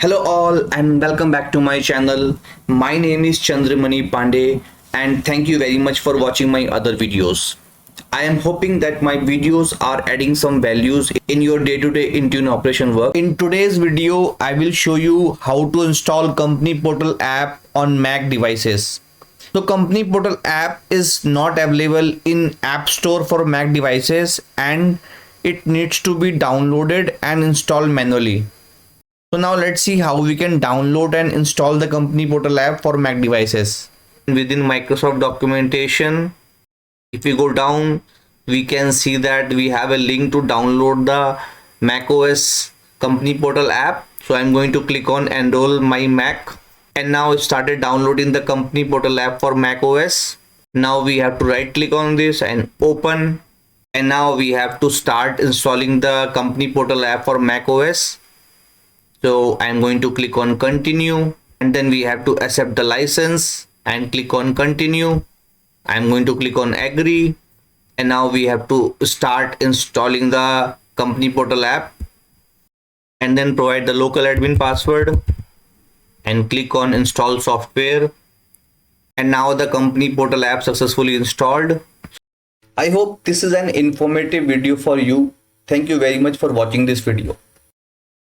Hello all and welcome back to my channel. My name is Chandramani Pandey and thank you very much for watching my other videos. I am hoping that my videos are adding some values in your day-to-day Intune operation work. In today's video, I will show you how to install Company Portal app on Mac devices. So Company Portal app is not available in App Store for Mac devices and it needs to be downloaded and installed manually. So now let's see how we can download and install the Company Portal app for Mac devices. Within Microsoft documentation, if we go down, we can see that we have a link to download the macOS Company Portal app. So I'm going to click on enroll my Mac, and now it started downloading the Company Portal app for macOS. Now we have to right click on this and open, and now we have to start installing the Company Portal app for macOS. So I'm going to click on continue, and then we have to accept the license and click on continue. I'm going to click on agree, and now we have to start installing the Company Portal app, and then provide the local admin password and click on install software. And now the Company Portal app successfully installed. I hope this is an informative video for you. Thank you very much for watching this video.